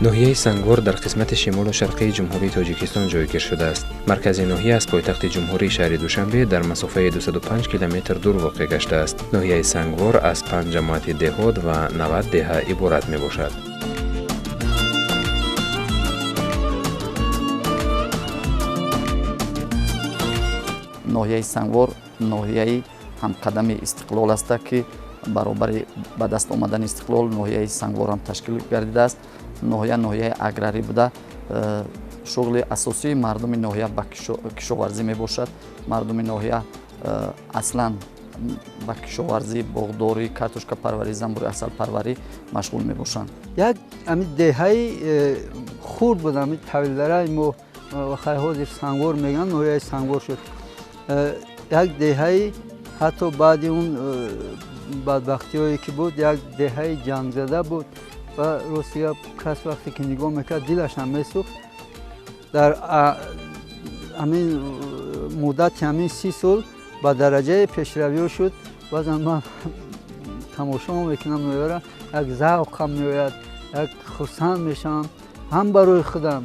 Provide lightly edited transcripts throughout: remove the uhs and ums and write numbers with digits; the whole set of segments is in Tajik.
ناحیه سنگوار در قسمت شمال و شرقی جمهوری تاجیکستان جایگیر شده است. مرکز ناحیه از پایتخت جمهوری شهر دوشنبه در مسافه 205 کیلومتر دور واقع گشته است. ناحیه سنگوار از 5 جماعت دهات و 90 دهه عبارت می باشد. ناحیه سنگوار ناحیه همقدم استقلال است که برابر به دست آمدن استقلال ناحیه سنگوار هم تشکیل گردیده است. ناحیه اگراری بوده. شغل اساسی مردم ناحیه به کشاورزی می باشد. مردم ناحیه اصلا به کشاورزی، باغداری، کارتوشکا پروری، زنبور عسل پروری مشغول می باشند. یک امی دهه خورد بود امی تولدرای ما و خیلی سنگوار میگن ناحیه سنگوار شد. یک دهه حتی بعد اون بدبختی هایی که بود یک دهه جنگ زده بود و روسیه کس وقتی که نگاه میکرد دلش هم میسوخت. در همین مدت همین 30 سال با درجه پیشروی شد. بازم من تماشا میکنم میاره یک ذوقم میآید، یک خرسند میشم هم برای خودم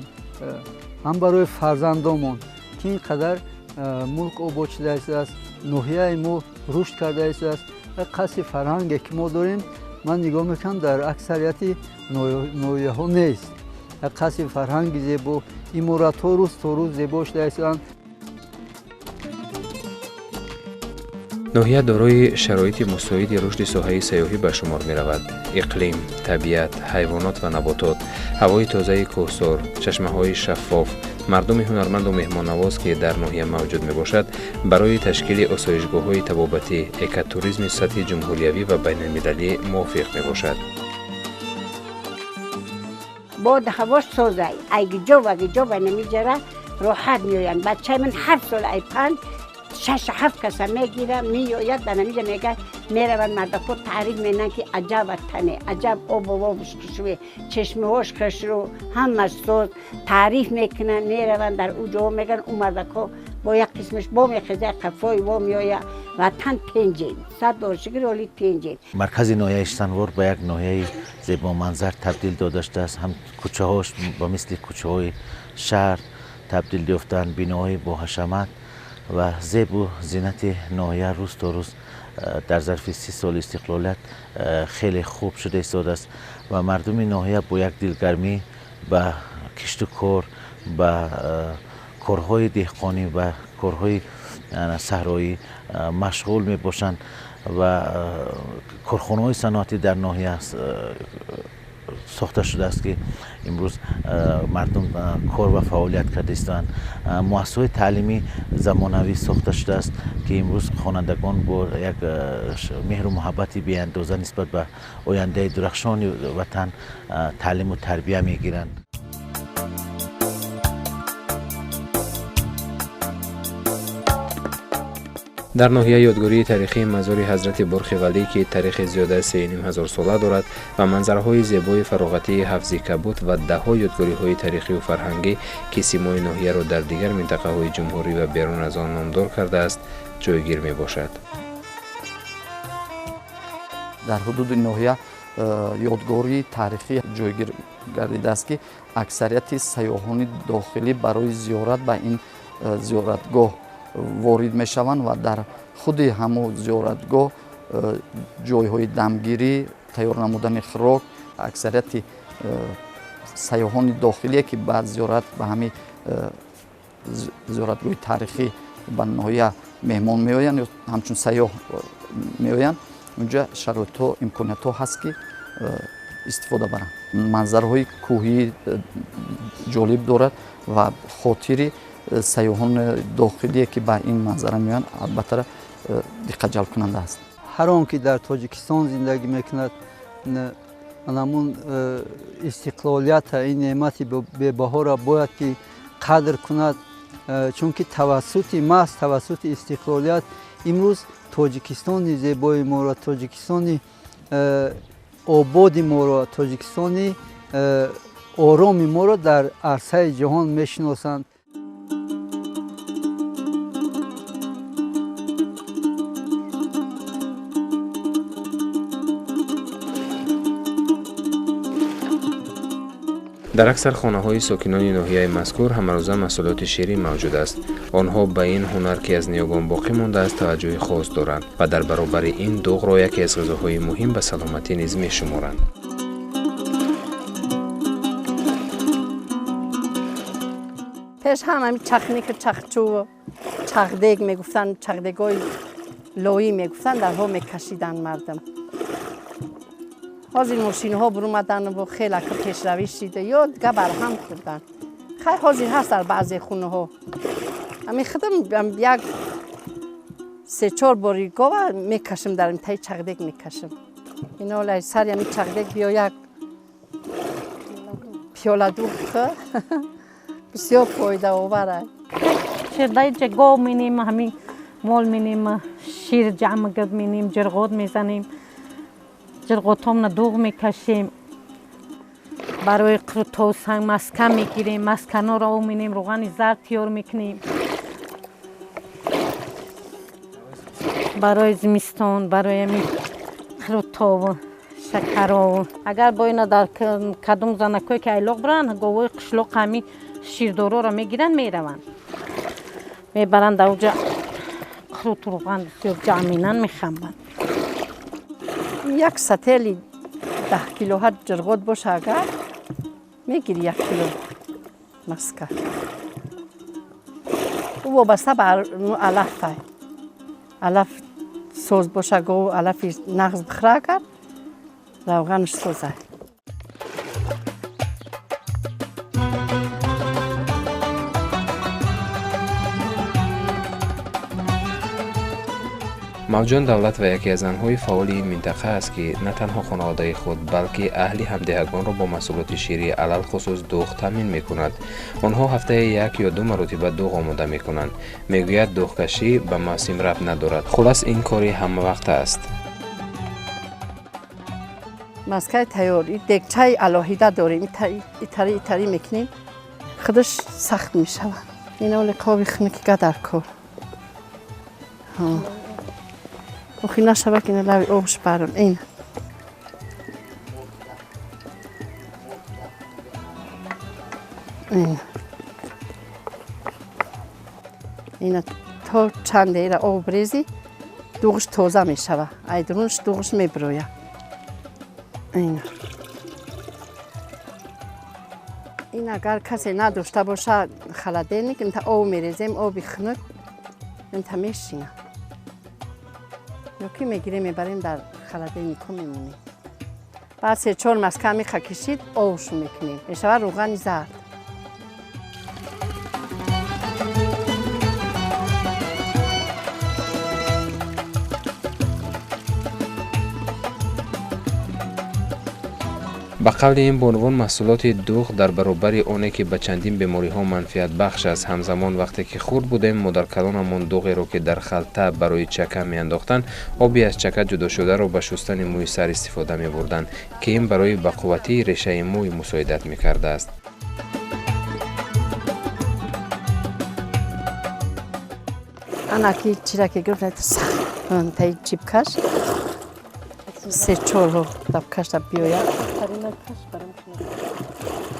هم برای فرزندامون که اینقدر ملک آباد شده است، ناحیه ما رشد کرده است. قصد فرهنگی که ما داریم من نگاه میکنم در اکثریت ناحیه ها نیست. قصد فرهنگ زیبا، عمارت ها روز تا روز زیبا شده است. ناحیه دارای شرایط مساعد رشد ساحه سیاحی به شمار می رود. اقلیم، طبیعت، حیوانات و نباتات، هوای تازه کوهسار، چشمه های شفاف، مردم هنرمند و مهمان نواز که در ناحیه موجود می باشد برای تشکیل آسایشگاه های طبابتی، اکوتوریسم سطح جمهوریوی و بین المللی موافق می باشد. باد هواش سوزه اگه جو نمیجره راحت میآیند. بچه من هر سال ای 5 6 7 کس میگیره میآید به نمیجه میگه میروند مردکو تعریف مینن که عجب تنه، عجب آب و آبش کشوه، چشمه هاش خشرو همش سوز تعریف میکنن. میروند در اوجا میگن اون مردکو با یک قسمش با میخیزه قفای با میآید وطن پنجین 100 بار شکر ولی پنجین. مرکز ناحیه سنگوار به یک ناحیه زیبا منظر تبدیل داده است. هم کوچه هاش با مثل کوچه های شهر تبدیل یافتند، بیناهای با حشمت و زیب و زینت ناحیه روز تا روز در ظرف 30 سال استقلالت خیلی خوب شده ایستاده است و مردم ناحیه با یک دلگرمی به کشت و کار، به کارهای دهقانی و کارهای صحرایی مشغول می باشند و کارخانه های صنعتی در ناحیه ساخته شده است که امروز مردم کار و فعالیت کرده استند. مؤسسه‌های تعلیمی زمانوی ساخته شده است که امروز خوانندگان با یک مهر و محبتی بی‌اندازه نسبت به آینده درخشان وطن تعلیم و تربیت می‌گیرند. در ناحیه یادگاری تاریخی مزار حضرت برخ ولی که تاریخ زیاده 3,500 ساله دارد و منظرهای زیبای فراغتی حفظ کبوت و ده‌ها یادگاری‌های تاریخی و فرهنگی که سیمای ناحیه را در دیگر منطقه‌های جمهوری و بیرون از آن نامدار کرده است جایگیر می باشد. در حدود ناحیه یادگاری تاریخی جایگیر گردیده است که اکثریت سیاحان داخلی برای زیارت به این زیارتگاه وارد می شوند و در خود همون زیارتگاه جایهای دمگیری، تیار نمودن خوراک، اکثریت سیاحان داخلی که بعد زیارت به همین زیارتگاه تاریخی به ناحیه مهمان می آیند یا همچون سیاح می آیند، اونجا شرایط ها امکانیت ها هست که استفاده برند. منظرهای کوهی جالب دارد و خاطری سیاحان داخلی که به این منظره میان البته دقت جلب کننده است. هر آن که در تاجیکستان زندگی میکند همون استقلالیت این نعمت به‌بها را باید که قدر کند، چون که توسط استقلالیت امروز تاجیکستان زیبای ما را، تاجیکستان ободи моро тоҷикистони ороми моро дар арсаи ҷаҳон мешиносанд. дар аксар хонаҳои сокинони ноҳияи мазкур ҳамарӯза маҳсулоти ширӣ мавҷуд аст. онҳо ба ин ҳунар ки аз ниёгон боқӣ мондааст таваҷҷӯҳи хос доранд ва дар баробари ин дуғро яке аз ғизоҳои муҳим ба саломатӣ низ мешуморанд. пеш ҳамами чахники чахчӯ чахдек мегуфтанд, чахдегои лоӣ мегуфтанд, дарҳо мекашиданд мардам. ҳозир мошинҳо бурӯмадан бо хелака пешравӣ шида ё дига барҳам курданд. хай ҳозир ҳаст дар баъзе хунаҳо. ҳамин худам як 3-4 бори гова мекашем, дар имтаи чахдек мекашем. инола сари ҳамин чахдек биё як пиёла дуд бисёр фоидаовар аст. ширдаи ҷагов менем, ҳамин мол менем, шир ҷамъ менем, ҷирғот мезанем, ҷирғотомна дуғ мекашем. барои қуртоу санг маска мегирем, масканоро менем, руғани зард тиёр мекунем. барои зимистон, барои ҳамин қуртоу шакароу. агар боина дар кадом занакое ки айлоқ буранд, говои қишлоқ ҳамин ширдороро мегиранд, мераванд, мебаранд дар уҷа қурут руған бисёр ҷамъинан мехамбанд. як сатели 10 килоҳа ҷирғот боша, агар мегири 1 кило маска. ӯ вобаста ба алаф ай. алаф соз боша, гов алафи нағз бихӯра, агар равғанш соз ай. мавҷон давлат ва яке аз занҳои фаъоли ин минтақа аст ки на танҳо хонаводаи худ, балки аҳли ҳамдиҳагонро бо маҳсулоти ширӣ алалхусус дуғ таъмин мекунад. онҳо ҳафтае 1 ё 2 маротиба дуғ омода мекунанд. мегӯяд дуғкашӣ ба мавсим рабт надорад. хулас ин кори ҳамавақта аст. маскаи тайёр, дегчаи алоҳида дорем, итари мекунем, худаш сахт мешавад. ин оли қоби хунукига дар кор. охи нашава ки на лави обш барам. ин ина то чанд дера об рези дуғш тоза мешава. айдурунш дуғш меброя. ин агар касе надошта боша халаделник, инта об мерезем, оби хунук инта мешина. ёки мегирем мебарем дар халаделнико мемонем. баъд 3-4 маска меха кишид, обшу мекунем, мешава руғани зард. ба қавли ин бонвон маҳсулоти дуғ дар баробари оне ки ба чандин бемориҳо манфиатбахш аст. ҳамзамон вақте ки хурд будем, модаркалонамон дуғеро ки дар халта барои чака меандохтанд, оби аз чака ҷудошударо ба шустани мӯи сар истифода мебурданд ки ин барои бақувватии решаи мӯй мусоидат мекардааст. анаки чираки гирифт таи чипкаш 3-4 табкашта биёяд.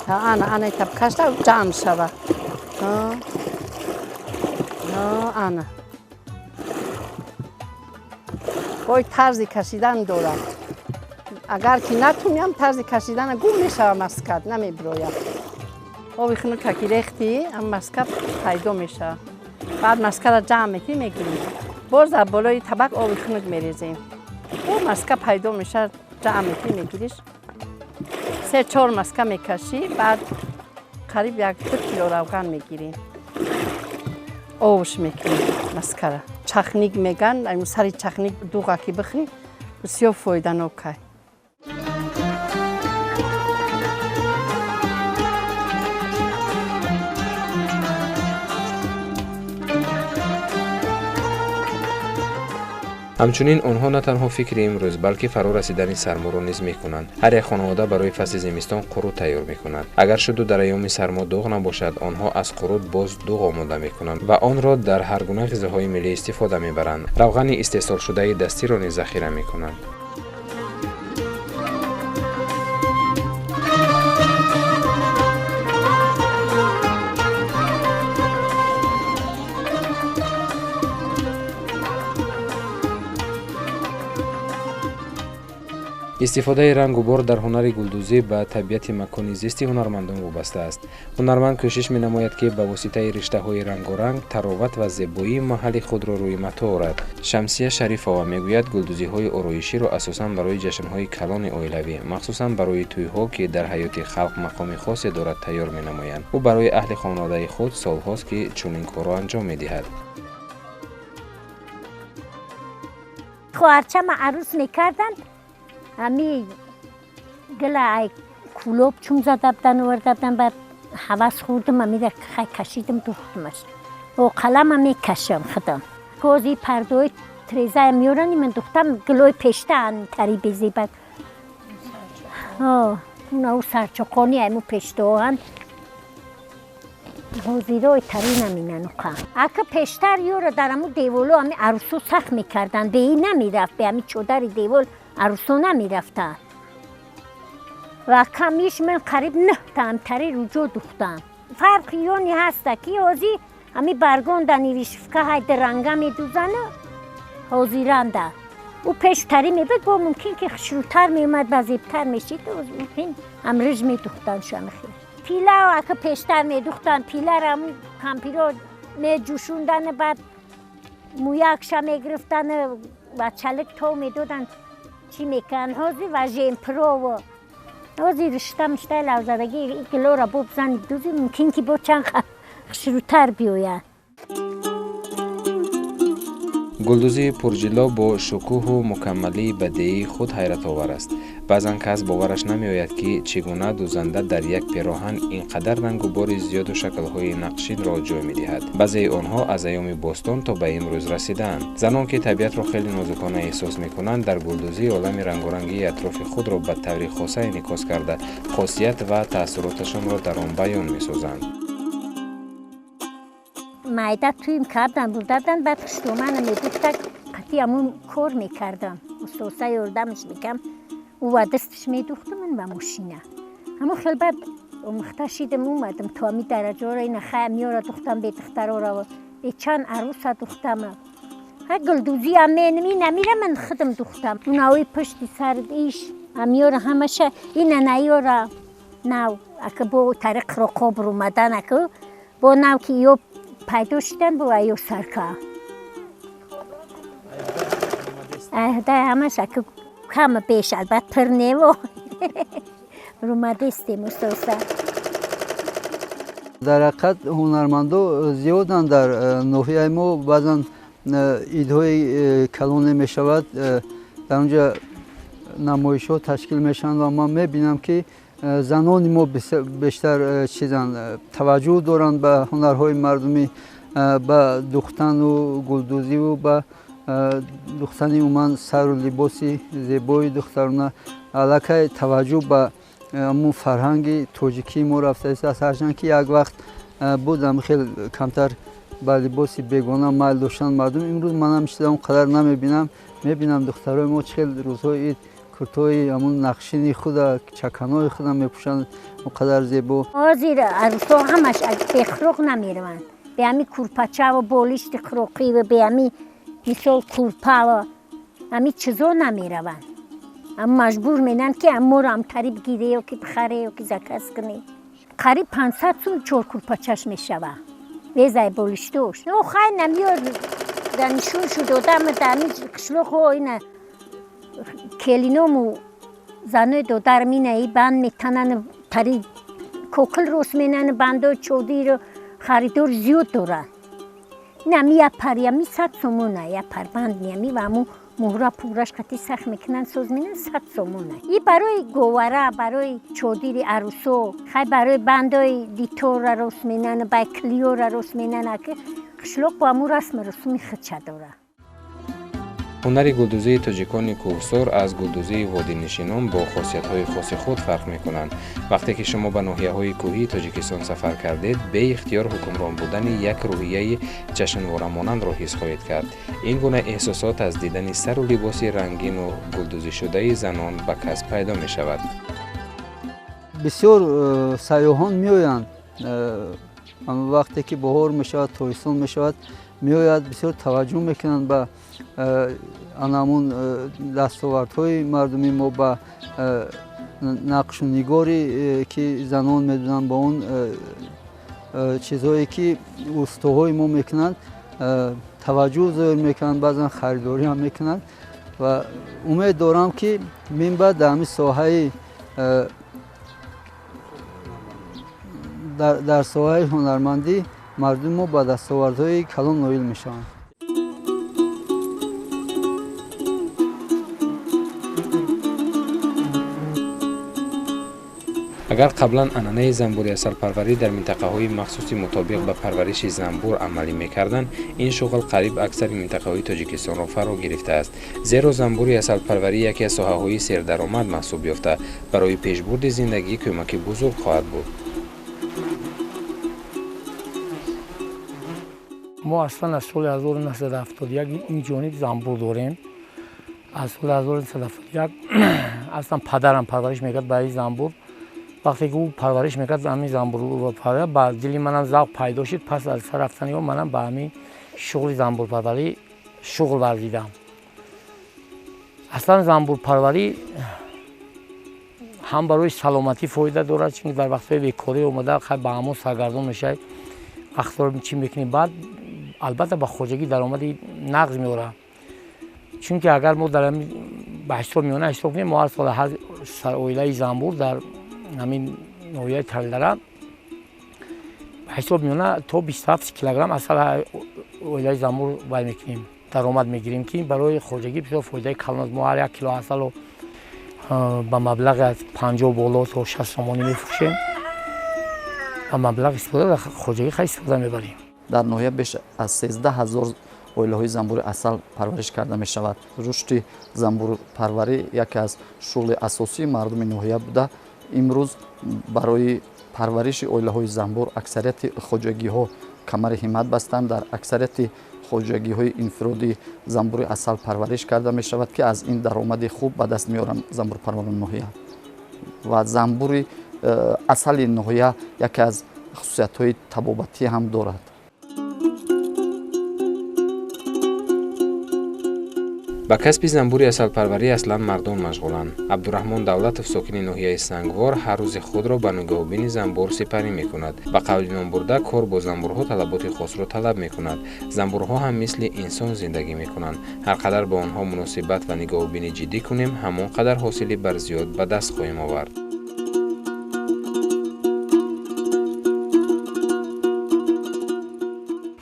ана табкашта ҷамъ шава. ана бой тарзи кашидан дорад. агар ки натуням тарзи кашидана гум мешава, маскат намеброяд. оби хунука ки рехти, ам маска пайдо мешава. баъд маскаро ҷамъ мекунем, мегирем, боз дар болои табак оби хунук мерезем. бо маска пайдо мешавад, ҷамъ мекунӣ, мегириш 3-4 маска мекашӣ, баъд қариб 1-2 кило равған мегирем, обш мекунем маскара. чахник меган, сари чахник дуға ки бихӯрӣ бисёр фоиданок аст. همچنین آنها نه تنها فکر امروز بلکه فرا رسیدن سرما را نیز میکنند. هر یک خانواده برای فصل زمستان قروت تیار میکنند. اگر شد در ایام سرما دوغ نباشد، آنها از قروت باز دوغ آماده میکنند و آن را در هر گونه غذاهای ملی استفاده میبرند. روغن استحصال شده دستی را نیز ذخیره میکنند. استفاده رنگ و بار در هنر گلدوزی به طبیعت مکانی زیست هنرمندان وابسته است. هنرمند کوشش می نماید که به واسطه رشته های رنگ و رنگ تراوت و زیبایی محل خود را روی متاع آورد. شمسیه شریفова میگوید گلدوزی های آرایشی را اساساً برای جشن های کلان عائلوی، مخصوصاً برای توی ها که در حیات خلق مقام خاصی دارد تیار می نمایند. او برای اهل خانواده خود سالهاست که چنین کار را انجام می دهد. خواهرچه ما عروس میکردن همی گله کلوب چون زده بودن ورده بودن بعد حوض خوردم همی در خیلی کشیدم دوختمش و قلم همی کشم خودم گوزی پردوی تریزه میورانی من دوختم گلوی پشته هن تری بیزی بعد او سرچقانی همو پشته هن گوزی روی تری نمینن اکا پشتر یورا در همو دیولو همی عروسو سخت میکردن به این نمیرفت به همی چودر دیول عروسو نمیرفتن و کمیش من قریب 9 تا امتری رجوع دوختم. فرق یونی هسته که اوزی همی برگون در نیویشفکه های درنگه می دوزنه اوزی رنده او پیشتری می بید با ممکن که خشروتر می اومد بزیبتر می شید و ممکن امرج می دوختن شما خیر پیله و اکا پیشتر می دوختن پیله را کمپیرو می جوشوندن بعد مویکشا می گرفتن و چلک تو می دودن چی میکن هازی و جیمپرو و هازی رشته مشته لوزدگی این گلو را ببزن دوزی ممکن که با چند خشروتر بیوید. گلدوزی پرجلا با شکوه و مکملی بدیعی خود حیرت آور است. بعضن کس باورش نمی آید که چگونه دوزنده در یک پیراهن اینقدر رنگ و بار زیاد و شکل‌های نقشین را جای می دهد. بعضی آنها از ایام باستان تا به امروز رسیدند. زنان که طبیعت را خیلی نازکانه احساس می کنند در گلدوزی عالم رنگ و رنگی اطراف خود را به طور خاصه انعکاس کرده خاصیت و تأثیراتشان را در آن بیان می سازند. معده تویم کردن بودن بعد خشتومن میدوختن قطعی همون کار میکردم و سوسه یردمش میکم او و دستش میدوختم من به ماشینه همون خیلی بعد مختشیدم اومدم تا همی درجه را این خیلی میارا دوختم به دخترها را و به چند عروس دوختم گلدوزی هم نمیره من خودم دوختم اون اوی پشتی سر ایش همیارا همشه این نیارا نو اکه با طریق رقاب رو مدن اکه با نو که یو پیدا شدن با ایو سرکا ده همش اکه کم بیش البته پرنه و رومده مستوسه در حقیقت هنرمندا زیادن در ناحیه ما بعضا ایدهای کلان می شود در اونجا نمایش ها تشکیل میشن و من میبینم که زنان ما بیشتر چیزن توجه دارند به هنرهای مردمی به دوختن و گلدوزی و به دوختن اومن سر و لباسی زیبای دخترانه علاقه توجه به امون فرهنگ تاجیکی ما رفته است هرچند که یک وقت بودم خیلی کمتر به لباسی بیگانه مایل داشتن مردم امروز من هم اون قدر نمیبینم میبینم دخترای ما خیلی روزهای عید کرتای همون نقشینی خود چکنای خود میپوشن اونقدر زیبا آزیر عروسا همش به خروق نمیروند به همی کورپچه و بولیشت خروقی و به همی مثل کورپا و همی چیزا نمیروند اما مجبور میدن که امو رو هم تری بگیره و که بخره و که زکس کنه قریب 500 سون چور کورپچهش میشوه ویزای بولیشتوش او خیلی نمیار دنشون شد و دم دمی قشلوخ و اینه کلینومو زنه دو در مینه ای بند میتنن تری کوکل روز مینن بنده چودی رو خریدار زیاد دارن نمی یه پر یمی 100 سومونه یه پر بند میمی و همون مهره پورش قطعی سخت میکنن سوز مینن 100 سومونه ای برای گواره برای چودی عروسو خیلی برای بنده دیتور روز مینن بای کلیو روز مینن که خشلوک با همون رسم رسومی خدشه داره ҳунари гулдузии тоҷикони кӯҳсор аз гулдузии водинишинон бо хосиятҳои хоси худ фарқ мекунанд. Вақте ки шумо ба ноҳияҳои кӯҳии Тоҷикистон сафар кардед, беихтиёр ҳукмрон будани як рӯҳияи ҷашнворамонандро ҳис хоҳед кард. Ин гуна эҳсосот аз дидани сару либоси рангину гулдузишудаи занон ба касб пайдо мешавад. бисёр сайёҳон меоянд вақте ки баҳор мешавад, тобистон мешавад, меояд бисёр таваҷҷӯҳ мекунанд ба анамун дастовардҳои мардуми мо, ба нақшу нигори ки занон медунанд, ба он чизҳое ки устоҳои мо мекунанд таваҷҷӯҳ зоҳир мекунанд, баъзан харидорӣ ҳам мекунанд ва умед дорам ки мин баъд дар ҳамин соҳаи дар соҳаи ҳунармандӣ мардуми мо ба дастовардҳои калон ноил мешаванд. агар қаблан анъанаи занбури асалпарварӣ дар минтақаҳои махсуси мутобиқ ба парвариши занбур амалӣ мекарданд, ин шуғл қариб аксари минтақаҳои Тоҷикистонро фаро гирифтааст. Зеро занбури асалпарварӣ яке аз соҳаҳои сердаромад маҳсуб ёфта, барои пешбурди зиндагӣ кӯмаки бузург хоҳад буд. мо аслан аз соли 1971 ин ҷониб занбур дорем. аз соли 1971 аслан падарам парвариш мекард ба ин занбур. вақте ки ӯ парвариш мекард ҳамин занбурро парвариш, ба дили манам завқ пайдо шуд. пас аз сар рафтани он манам ба ҳамин шуғли занбурпарварӣ шуғл варзидам. аслан занбурпарварӣ ҳам барои саломатӣ фоида дорад, чунки дар вақтҳои бекорӣ омада ба ҳамон саргардон мешавад, вақтро чӣ мекунем, баъд албатта ба хоҷагӣ даромади нағз меорад. чунки агар мо дар ба ҳисоб миёна ҳисоб кунем, мо ҳар сол ҳар оилаи занбур дар ҳамин ноҳияи Талдара ба ҳисоб миёна то 27 килограмм асал оилаи занбур вай мекунем, даромад мегирем, ки барои хоҷагӣ бисёр фоидаи калон аст. мо ҳар 1 кило асалро ба маблағи аз 50 боло то 60 сомонӣ мефурӯшем. ба маблағ истифода дар хоҷагӣ хеле истифода мебарем. дар ноҳия беш аз 13 000 оилаҳои занбури асал парвариш карда мешавад. рушди занбурпарварӣ яке аз шуғли асосии мардуми ноҳия буда, имрӯз барои парвариши оилаҳои занбур аксарияти хоҷагиҳо камари ҳиммат бастанд. дар аксарияти хоҷагиҳои инфироди занбури асал парвариш карда мешавад, ки аз ин даромади хуб ба даст меоранд занбурпарварон ноҳия. ва занбури асали ноҳия яке аз хусусиятҳои табобатӣ ҳам дорад. ба касби занбури асалпарварӣ аслан мардон машғуланд. абдураҳмон давлатов, сокини ноҳияи Сангвор, ҳар рӯзи худро ба нигоҳубини занбур сипарӣ мекунад. ба қавли ном бурда, кор бо занбурҳо талаботи хосро талаб мекунад. занбурҳо ҳам мисли инсон зиндагӣ мекунанд. ҳар қадар ба онҳо муносибат ва нигоҳубинӣ ҷиддӣ кунем, ҳамон қадар ҳосили барзиёд ба даст хоҳем овард.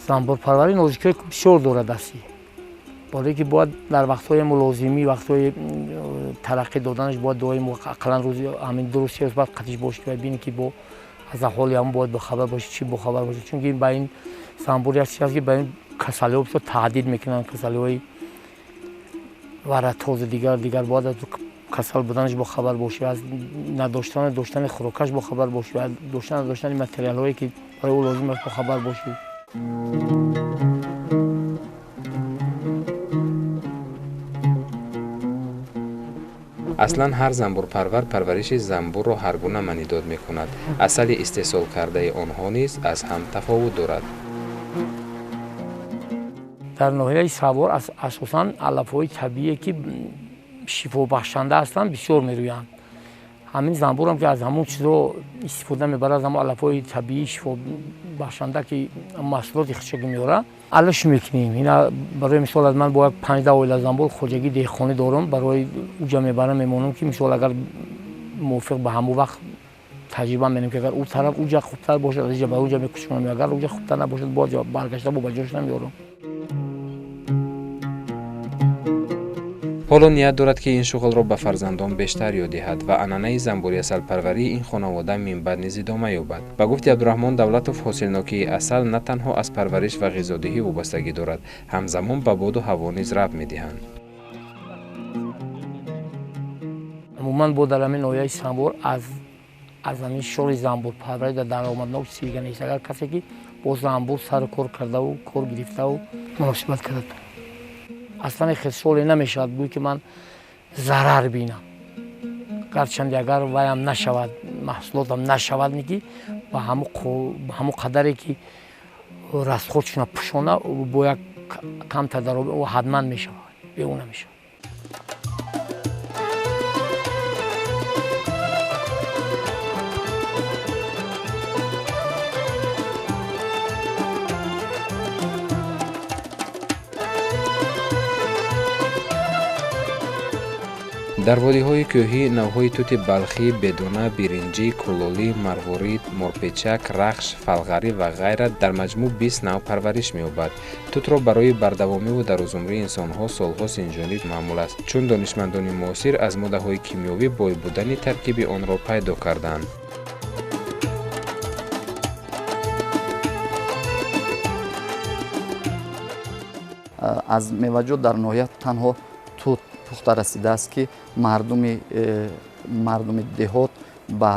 занбурпарварӣ нозикиҳои бисёр дорад дастӣ. боре ки бояд дар вақтҳои мулозимӣ, вақтҳои тараққӣ доданаш бояд доим ақаллан рӯзи ҳамин 2-3 рӯз баъд қатиш бошӣ ва бинӣ ки бо аз аҳволи ҳамон бояд бохабар бошӣ, чӣ бохабар бошӣ. чунки ба ин занбур як чиз аст ки ба ин касалиҳо бисёр таҳдид мекунанд, касалиҳои варатози дигар бояд аз касал буданаш бохабар бошӣ, аз надоштани доштани хӯрокаш бохабар бошӣ, аз доштани надоштани материалҳое ки барои ӯ лозим аст бохабар бошӣ. аслан ҳар занбурпарвар парвариши занбурро ҳар гуна манидод мекунад. асали истеҳсол кардаи онҳо низ аз ҳам тафовут дорад. дар ноҳияи Савор асосан алафҳои табиие ки шифобахшанда ҳастанд бисёр мерӯянд. ҳамин занбурам ки аз ҳамон чизо истифода мебарад, аз ҳамон алафҳои табиӣ шифобахшанда ки маҳсулоти хоҷагӣ меорад, алаш мекунем. ина барои мисол аз ман бо 15 оила занбур хоҷагӣ деҳқонӣ дорам, барои уҷа мебарам, мемонам ки мисол агар мувофиқ ба ҳамон вақт таҷриба менем ки агар ӯ тараф уҷа хубтар бошад, аз инҷа ба уҷа мекушонам, агар уҷа хубтар набошад боз баргашта бо ба ҷош намеорам. ҳоло ният дорад ки ин шуғлро ба фарзандон бештар ёд диҳад ва анъанаи занбури асалпарварӣ ин хонавода минбаъд низ идома ёбад. ба гуфти Абдураҳмон Давлатов, ҳосилнокии асал на танҳо аз парвариш ва ғизодиҳӣ вобастагӣ дорад, ҳамзамон ба боду ҳаво низ рабт медиҳанд. умуман бо дар ҳамин ноҳияи Сангвор аз ҳамин шоғли занбурпарварӣ дар даромаднок чизига нест. Агар касе ки бо занбур сару кор кардаву кор гирифтаву муносибат кард, аслан хисоле намешавад гӯй ки ман зарар бинам. Гарчанде агар ваям нашавад, маҳсулотам нашавад, ки ба ҳамон қадаре ки расходшона пӯшона бо як камтар дароби ӯ ҳатман мешавад, бе ӯ намешавад. дар водиҳои кӯҳӣ навъҳои тути балхӣ, бедона, биринҷӣ, кулолӣ, марворид, морпечак, рахш, фалғарӣ ва ғайра дар маҷмӯъ 20 навъ парвариш меёбад. Тутро барои бардавомиву дарозумрии инсонҳо солҳо синҷониб маъмул аст, чун донишмандони муосир аз моддаҳои кимиёвӣ бой будани таркиби онро пайдо карданд. аз меваҷӯҳ дар ноҳия танҳо тут пухта расидааст ки мардуми деҳот ба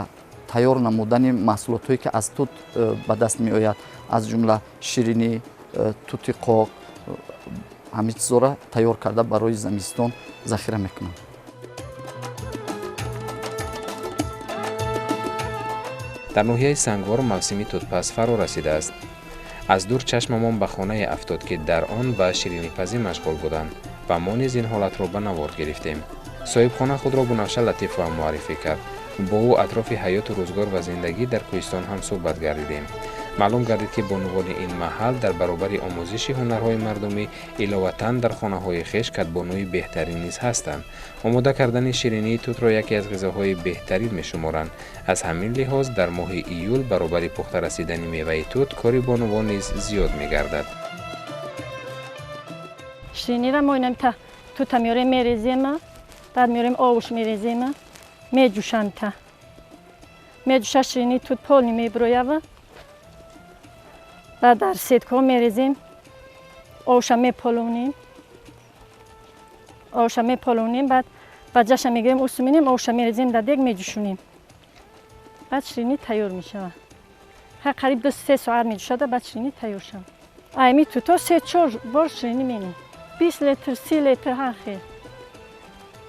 тайёр намудани маҳсулотҳое ки аз тут ба даст меояд, аз ҷумла ширинӣ, тути қоқ, ҳамин чизора тайёр карда барои зимистон захира мекунанд. дар ноҳияи Сангвор мавсими тутпаз фаро расидааст. аз дур чашмамон ба хонае афтод ки дар он ба ширинипазӣ машғул буданд ва мо низ ин ҳолатро ба навор гирифтем. соҳибхона худро Бунавша Латифова муаррифӣ кард. бо ӯ атрофи ҳаёту рӯзгор ва зиндагӣ дар кӯҳистон ҳам суҳбат гардидем. маълум гардид ки бонувони ин маҳал дар баробари омӯзиши ҳунарҳои мардумӣ иловатан дар хонаҳои хеш кадбонуи беҳтарин низ ҳастанд. омода кардани ширинии тутро яке аз ғизоҳои беҳтарин мешуморанд. аз ҳамин лиҳоз дар моҳи июл баробари пухта расидани меваи тут кори бонувон низ зиёд мегардад. Ширинира мо инамита тута меорем мерезем, баъд меорем овуш мерезем, меҷӯшам та. Меҷӯша ширини тут полни меброява. Баъд дар сеткаҳо мерезем, овуша меполонем, баъд ба ҷаша мегирем, усу менем, овуша мерезем дар дег меҷӯшонем. Баъд ширини тайёр мешавад. Қариб 2-3 соат меҷӯшада, баъд ширини тайёр шавад. Ами туто 3-4 бор ширини менем. 20 литр, 30 литр ҳар хел.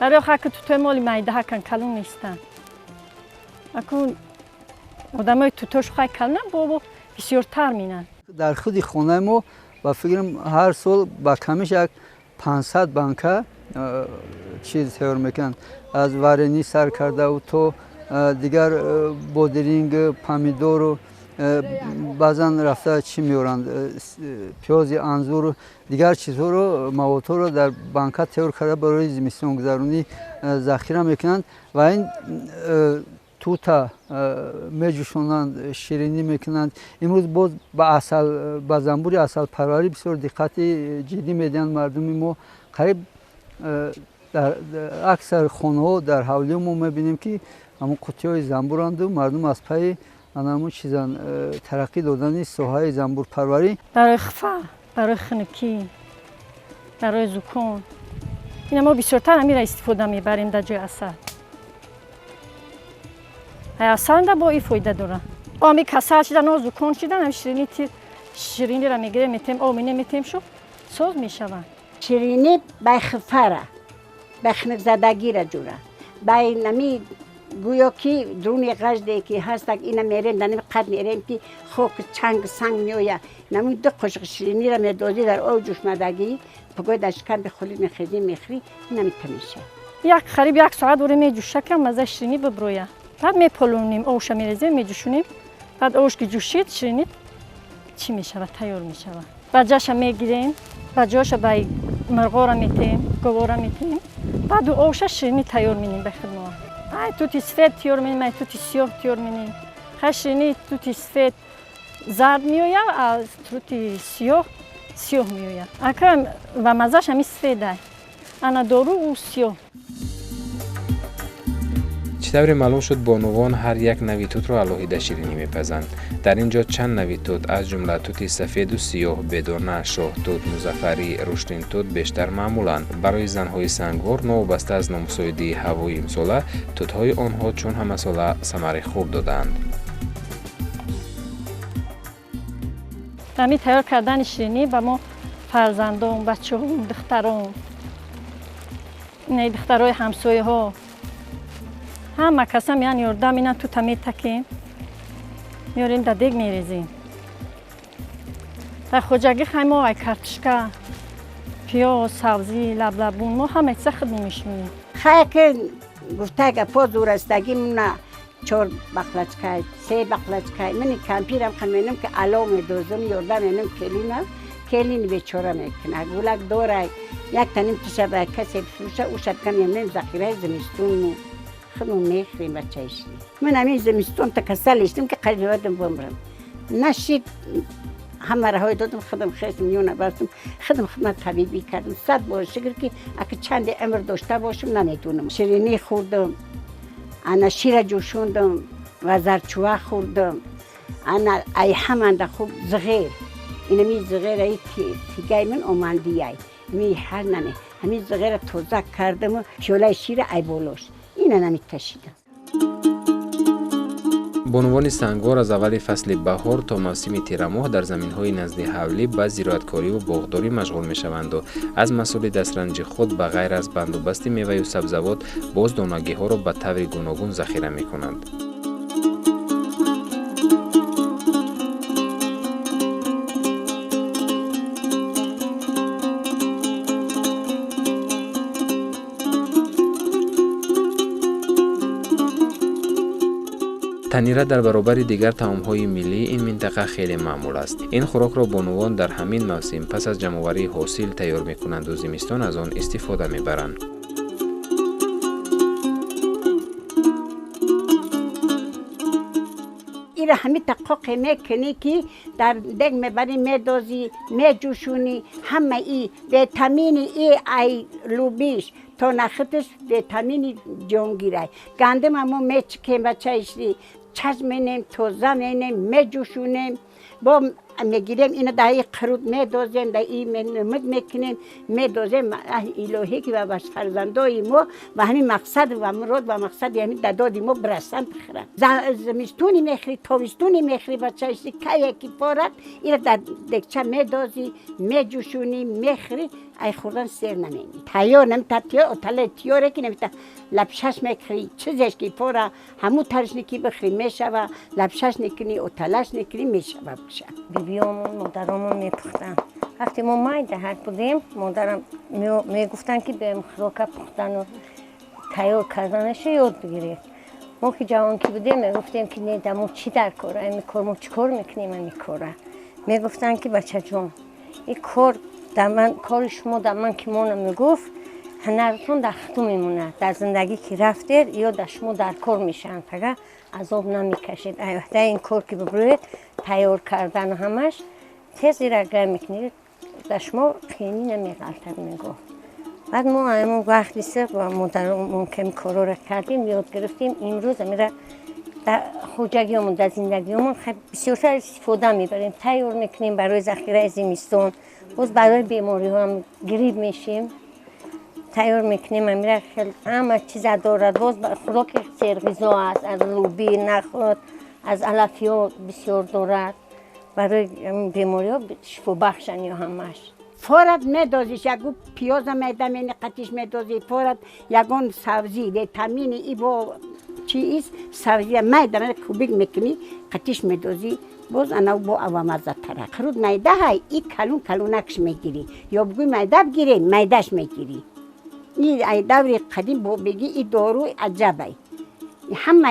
Барои ҳаки тутои моли майдаҳакан калон нестанд. Акун одамои тутош хай калонам бобо бисёртар менанд. дар худи хонаи мо ба фикрам ҳар сол ба камиш як 500 банка чиз тайёр мекунанд. аз варени сар кардаву то дигар бодиринг, помидору, баъзан рафта чӣ меоранд, пиёзи анзуру дигар чизҳоро, маводҳоро дар банка тайёр карда барои зимистонгузаронӣ захира мекунанд ва ин тута меҷӯшонанд, ширинӣ мекунанд. имрӯз боз ба асал, ба занбури асалпарварӣ бисёр диққати ҷиддӣ медиҳанд мардуми мо. қариб дар аксар хонаҳо дар ҳавлии мо мебинем ки ҳамон қутиҳои занбуранду мардум аз пайи анамун чизан тараққӣ додани соҳаи занбурпарварӣ. барои хифа, барои хунукӣ, барои зуком ина мо бисёртар ҳамира истифода мебарем дар ҷои асал. асалда бо ин фоида дорад. оми касал шидан, о зуком шидан, ширинира мегирем, метем о менем, метем шо соз мешавад. ширини бай хифара, бай хунукзадагира ҷура, бай нами гӯё ки дуруни ғажде ки ҳастак ина мерем, дар нами қад мерем ки хок чанг санг меоя, наmu ду қошиқ ширинира медозӣ дар об ҷӯшмадагӣ, пӯгои дар шикам бихӯрӣ мехӯрӣ, мехӯрӣ, инамита мешавад. қариб 1 соат боре меҷӯша ки маззаи ширинӣ биброяд. баъд меполонем, овуша мерезем, меҷӯшонем. баъд овуш ки ҷӯшид, ширинӣ чӣ мешавад, тайёр мешавад. ба ҷаша мегирем, ба ҷоша ба мирғора метем, гувора метем. баъд овуша ширинӣ тайёр менем ба хидмат. ай тути сфед тайёр менем, ай тути сиёҳ тайёр менем. хай ширинӣ тути сфед зард меояд, аз тути сиёҳ меояд. акам ва маззаш ҳамин сфед ай. ана дору ӯ сиёҳ. чӣ پیش‌تر معلوم شد بانوان هر یک نوع توت را علاهیده شیرینی می‌پزند. در اینجا چند نوع توت از جمله توت سفید و سیاه، بدانه، شاه توت، مظفری، روشتین توت بیشتر معمولند. برای زن‌های سنگوار نوابسته از نامساعدی هوای امساله توت‌های آنها چون همه ساله ثمر خوب دادند. دمی تیار کردن شیرینی به ما فرزندان، بچه‌ها، دختران، این دخترای همسایه ها همه کسا میان یاردم اینا تو تمی تکیم میاریم در دیگ میریزیم. در خوجگی خیمه های کرتشکه، پیاز، سبزی، لبلبون ما همه چیز خود میشونیم. خیلی که گفته که پا دورستگی مونه 4 بقلچکای 3 بقلچکای من کمپیرم خمینم که علام دوزم یاردم اینم کلین بیچاره میکنه. گولک داره یک تنیم تیشه به کسی بفروشه او شد کنیم نیم ذخیره زمستون خودمون میخریم بچه ایشیم. من همین زمستون تا کسل ایشتیم که قریباتم بمرم. نشید همه رهای دادم خودم خیستم میونه بستم خودم خدمت طبیبی کردم. 100 بار شکر که اگه چند عمر داشته باشم نمیتونم. شیرینی خوردم، انا شیر جوشوندم و زرچوه خوردم. انا ای همانده خوب زغیر. اینمی زغیر ای تیگای من اومندی ای. می هر ننه همین زغیر توزه کردم و پیوله شیر ای بولوش. اینه نمی کشیدم. بانوان سنگوار از اول فصل بهار تا موسم تیر ماه در زمین‌های نزد حولی به زراعتکاری و باغداری مشغول می‌شوند و از مسئول دسترنج خود به غیر از بندوبست میوه و سبزیجات باز دانگی‌ها را به طور گوناگون ذخیره می‌کنند. تنیره در برابر دیگر طعام‌های ملی این منطقه خیلی معمول است. این خوراک را بانوان در همین موسم پس از جمع‌آوری حاصل تیار می‌کنند و زمستان از آن استفاده می‌برند. این همین تحقیق میکنی که در دیگ میبری میدازی میجوشونی همه ای ویتامین ای لوبیش تا نختش ویتامین جون گیره گندم همون میچکیم بچه ایشی چشم مینیم توزه مینیم میجوشونیم با میگیریم اینو در این قرود میدازیم در این نمک میکنیم میدازیم الهی که و فرزندای ما و همین مقصد و مراد و مقصد همین دادی ما برسن بخورن. زمستونی میخری تابستونی میخری بچه ایشی که یکی پارد اینو در دکچه میدازی میجوشونی میخری ای خوردن سیر نمینی تیار نمیتا تیار اتاله تیاره که نمیتا لبشش میخری چیزش که پاره همون ترش نکی بخری میشوه لبشش نکنی اتالش نکنی میشوه بشه. بیبیامون مادرامون میپختن. وقتی ما مای دهک بودیم مادرم میگفتن که بریم خوراک پختن و تیار کردنش یاد بگیرید. ما که جوان که بودیم میگفتیم که نه دمو چی در کاره این کار ما چیکار میکنیم این کاره. میگفتن که بچه جون این کار در من کار شما در من که ما نمیگفت هنرتون در خطو میمونه در زندگی که رفتید یا در شما در کار میشن فقط عذاب نمیکشید ایوهده این کار که ببرید تیار کردن و همش تیزی را گره میکنید در شما خیلی نمیغلطد میگفت. بعد ما همون وقتی سر و مادرمون که کارا را کردیم یاد گرفتیم امروز میره در خوجگیمون در زندگیمون خیلی بسیارتر استفاده میبریم تیار میکنیم برای ذخیره زمستون باز برای بیماری هم گریب میشیم تیار میکنیم میره خیلی همه چیز دارد باز خوراک سرغذا است از لوبی نخود از علفیات بسیار دارد برای بیماری ها شفا بخشن یا همش. فورد میدازیش یکو پیاز میدم قطیش میدازی فورد یکون سبزی ویتامین ای با چیز سبزی میدم کوبیک میکنی قطیش میدازی باز انا با اوامزه تره خرود میده های ای کلونکش میگیری یا بگوی میده بگیری میدهش میگیری. این دور قدیم با بگی این دارو عجبه همه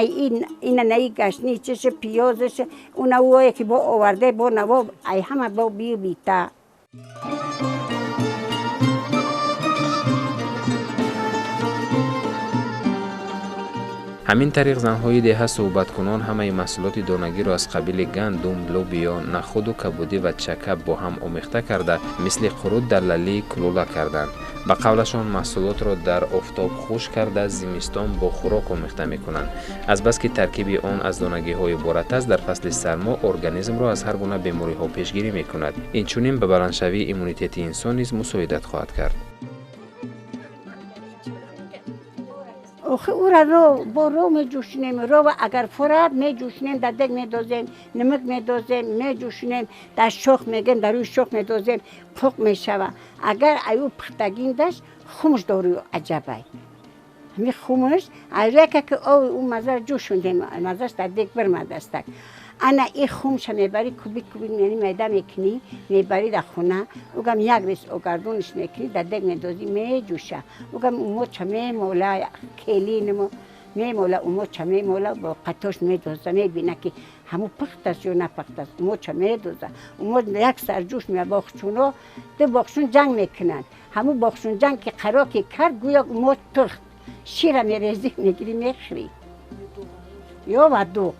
این نهی گشنی چش پیازش اون اوه که با آورده با نوا ای همه با بیتا. همین طریق زنهای دهه صحبت کنان همه محصولات دانگی را از قبیل گندم، لوبیا، نخود و کبودی و چکه با هم آمیخته کرده مثل قرود در للی کلوله کردند. به قولشان محصولات را در آفتاب خشک کرده زمستان با خوراک آمیخته میکنند. از بس که ترکیب آن از دانگی های عبارت است در فصل سرما ارگانیسم را از هر گونه بیماری ها پیشگیری میکند. این چنین به بلندشوی ایمونیته انسان نیز مساعدت خواهد کرد. او را با رو می جوشنیم، رو اگر فراد می جوشنیم در دگ می دوزیم، نمک می دوزیم، می جوشنیم، در شخ میگیم، در روی شخ می دوزیم، پخ می شود. اگر ایو پختگین داشت خمش داری عجبه. همی خمش ایره که او مزار جوشوندیم، مزارش در دگ برمده است. انا این خمش میبری کوبیک یعنی میده میکنی میبری در خونه اوگم یک ریس اوگردونش میکنی در دگ میدوزی میجوشه اوگم اومو چه مولا کلی نمو میمولا اومو چه میمولا با قطوش میدوزه میبینه که همو پخت است یا نپخت است اومو چه میدوزه اومو یک سر جوش میباخشونو ده باخشون جنگ میکنن همو باخشون جنگ که قراکی کرد گویا اومو پخت شیر میریزی میگیری میخری یا ودو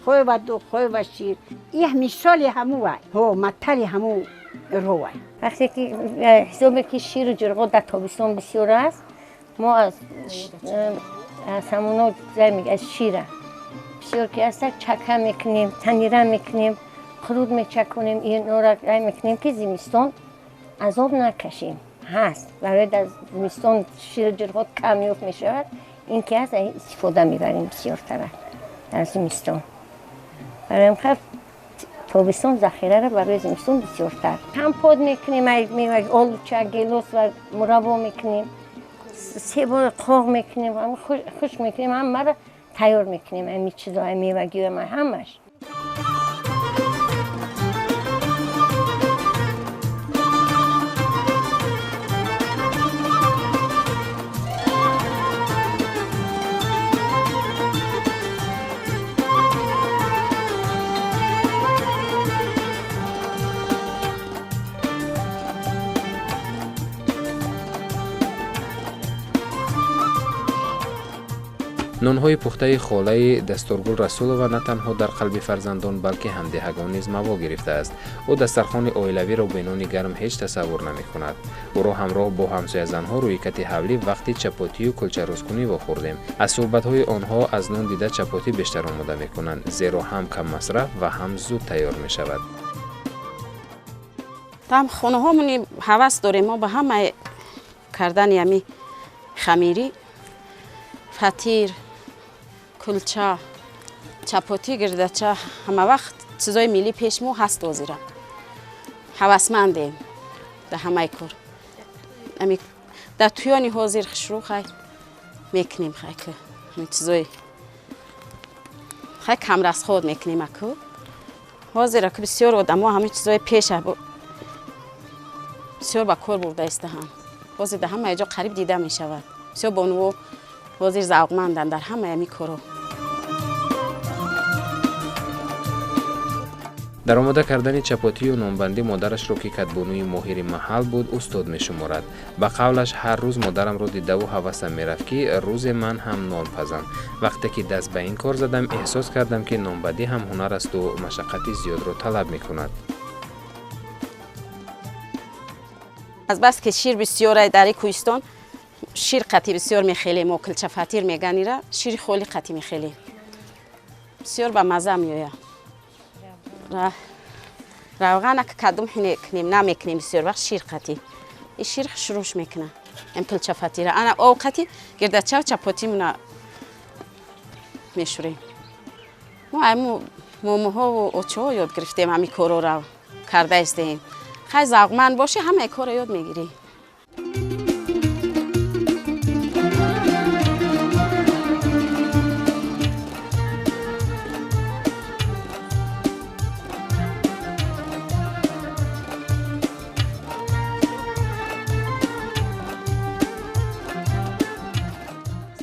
خوی و دو خوی و شیر این مثال همو وای هو مطلی همو رو وای وقتی که حساب که شیر و جرقه در تابستان بسیار است ما از همونا زمین از شیره بسیار که است چکه میکنیم تنیره میکنیم خرود میچکنیم این را میکنیم که زمستان عذاب نکشیم هست برای در زمستان شیر و جرقه کمیوف میشود این که از استفاده میبریم بسیار طرف در زمستان برای امخب تابستان ذخیره را برای زمستان بسیارتر کمپود میکنیم آلوچه گیلوس و مربا میکنیم سیب و قاق میکنیم خوش میکنیم همه را تیار میکنیم همین چیزا میوگی و همش نانهای پخته خاله دستورگل رسولووا نه تنها در قلب فرزندان بلکه همدهگان نیز موا گرفته است. او دسترخوان عائلوی را به نان گرم هیچ تصور نمی کند. او را همراه با همسایه زنها روی کت حولی وقتی چپاتی و کلچه روزکنی واخوردیم. از صحبت‌های آنها از نان دیده چپاتی بیشتر آماده می کنند زیرا هم کم مصرف و هم زود تیار می شود. هم خونه هامونی هوس داریم ما به همه کردن یمی خمیری فطیر کلچه چپاتی گردچه همه وقت چیزای ملی پیش مو هست وزیره هوسمندیم در همه کار در تویانی حاضر خشرو خیلی میکنیم خیلی که همین چیزای خیلی کم رست خود میکنیم اکو حاضره که بسیار آدم ها همین چیزای پیشه بسیار با کار برده است هم حاضر در همه جا قریب دیده می شود بسیار بانو حاضر ذوقمندند در همه همی کارو در آماده کردن چپاتی و نانبندی مادرش را که کدبانوی ماهر محل بود استاد می شمارد. به قولش هر روز مادرم را دیده و هوسم می رفت که روز من هم نان پزم. وقتی که دست به این کار زدم احساس کردم که نانبندی هم هنر است و مشقت زیاد را طلب می کند. از بس که شیر بسیار در کوهستان شیر قطی بسیار میخیلیم و کلچه فطیر میگن را شیر خالی قطی میخیلیم بسیار با مزه میآید روغن که کدوم کنیم نمیکنیم بسیار وقت شیر قطی این شیر شروش میکنه ام کلچه فطیر انا اوقتی گردچه و چپاتی منا میشوریم ما موموها و اوچه ها یاد گرفتیم همی کارو را کرده استیم خیلی ذوقمند باشه همه کار یاد میگیری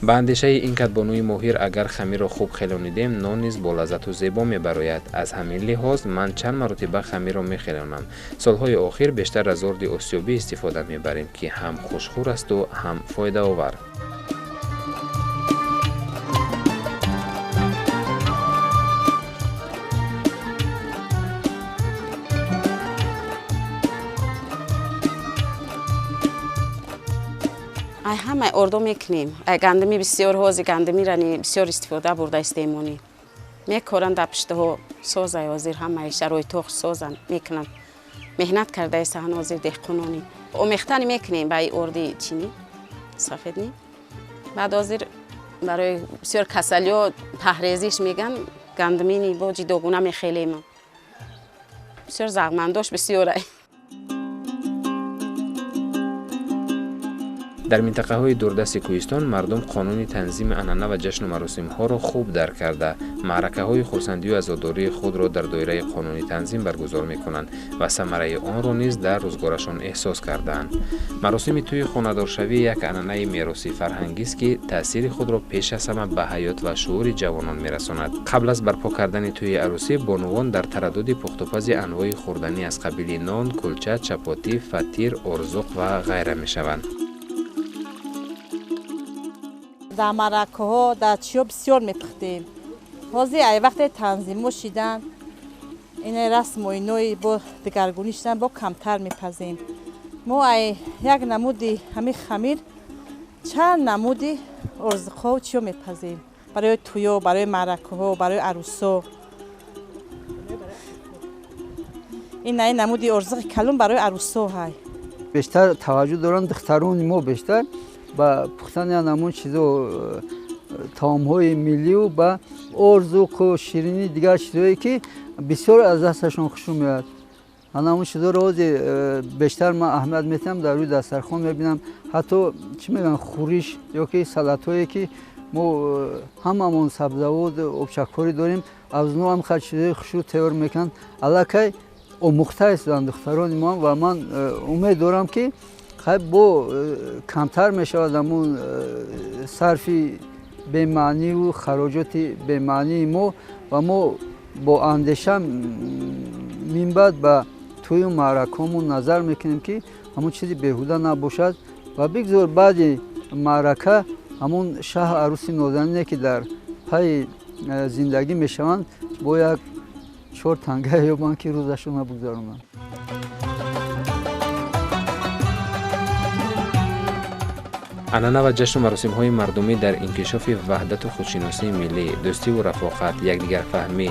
به اندیشه این کدبانوی ماهر اگر خمیر را خوب خلانیدیم نان نیز با لذت و زیبا میبراید. از همین لحاظ من چند مرتبه خمیر را میخلانم. سالهای آخر بیشتر از آرد آسیابی استفاده میبریم که هم خوشخور است و هم فایده آور. ай ҳамаи ордо мекунем. Ай гандами бисёр ҳози гандамирани бисёр истифода бурда истемонӣ. Мекоранд дар пиштаҳо созай ҳозир ҳамаи шароитҳо созанд мекунанд. Меҳнат кардаистанд ҳозир деҳқонони. Омехтани мекунем ба орди чини сафедни. Баъд ҳозир барои бисёр касалиҳо паҳрезиш меган гандамини бо ҷидогуна мехелем. бисёр зағмандош бисёрай. дар минтақаҳои дурдасти кӯҳистон мардум қонуни танзими анъана ва ҷашну маросимҳоро хуб дарк карда, маъракаҳои хурсандию азодории худро дар доираи қонуни танзим баргузор мекунанд ва самараи онро низ дар рӯзгорашон эҳсос кардаанд. маросими тӯи хонадоршавӣ як анъанаи мероси фарҳангист, ки таъсири худро пеш аз ҳама ба ҳаёт ва шуури ҷавонон мерасонад. қабл аз барпо кардани тӯи арӯсӣ, бонувон дар тараддуди пухтупази анвои хӯрданӣ аз қабили нон, кулча, чапотӣ, фатир, орзуқ ва ғайра мешаванд. дар маъракаҳо дар чиҳо бисёр мепухтем. ҳозир ай вақте танзимо шидан ин расму инои бо дигаргунӣ шидан бо камтар мепазем. мо ай як намуди ҳамин хамир чанд намуди орзуқҳо чиҳо мепазем барои тӯё, барои маъракаҳо, барои арӯсо. ин ай намуди орзуқи калон барои арӯсо ҳай. бештар таваҷҷӯҳ доранд духтарони мо бештар ба пухтани анамун чизо таомҳои миллию ба орзуқу ширини дигар чизое ки бисёр аз дасташон хушум меояд. анамун чизоро ҳозир бештар ман аҳамият метиҳам дар рӯи дастархон мебинам. ҳатто чӣ мегӯянд хӯриш ёки салатҳое ки мо ҳамамон сабзавот обчакҳоре дорем аз уно ҳам хар чизои хушрӯ тайёр мекунанд. аллакай омӯхта истоданд духтарони мо ва ман умед дорам ки бо камтар мешавад амун сарфи бемаъниву хароҷоти бемаънии мо ва мо бо андеша минбаъд ба тӯю маъракаҳомон назар мекунем ки ҳамун чизи беҳуда набошад ва бигзор баъди маърака ҳамун шаҳр арӯси нозанине ки дар пайи зиндагӣ мешаванд бо як 4 танга ёбанд ки рӯзашона бигзаронанд. анъана ва ҷашну маросимҳои мардумӣ дар инкишофи ваҳдату худшиносии миллӣ, дӯстиву рафоқат, якдигарфаҳмӣ,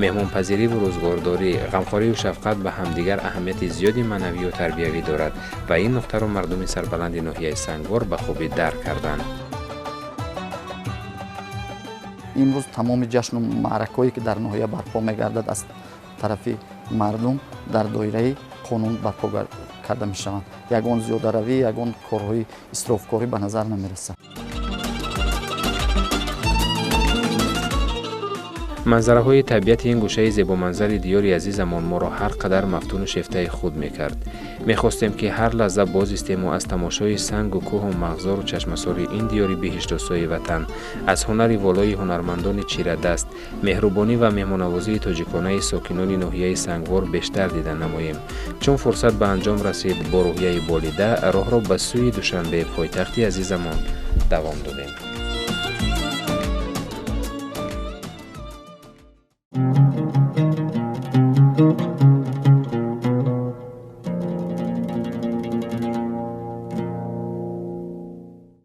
меҳмонпазириву рӯзгордорӣ, ғамхорию шафқат ба ҳамдигар аҳамияти зиёди маънавию тарбиявӣ дорад ва ин нуқтаро мардуми сарбаланди ноҳияи Сангвор ба хубӣ дарк карданд. имрӯз тамоми ҷашну маъракаҳое ки дар ноҳия барпо мегардад аз тарафи мардум дар доираи қонун барпо карда мешаванд. ягон зиёдаравӣ, ягон корҳои исрофкорӣ ба назар намерасад. манзараҳои табиати ин гӯшаи зебоманзари диёри азизамон моро ҳар қадар мафтуну шефтаи худ мекард. мехостем ки ҳар лаҳза боз истему аз тамошои сангу кӯҳу мағзору чашмасори ин диёри биҳиштосои ватан, аз ҳунари волои ҳунармандони чирадаст, меҳрубонӣ ва меҳмоннавозии тоҷиконаи сокинони ноҳияи Сангвор бештар дида намоем. чун фурсат ба анҷом расид, бо рӯҳияи болида роҳро ба сӯи Душанбе, пойтахти азизамон давом додем.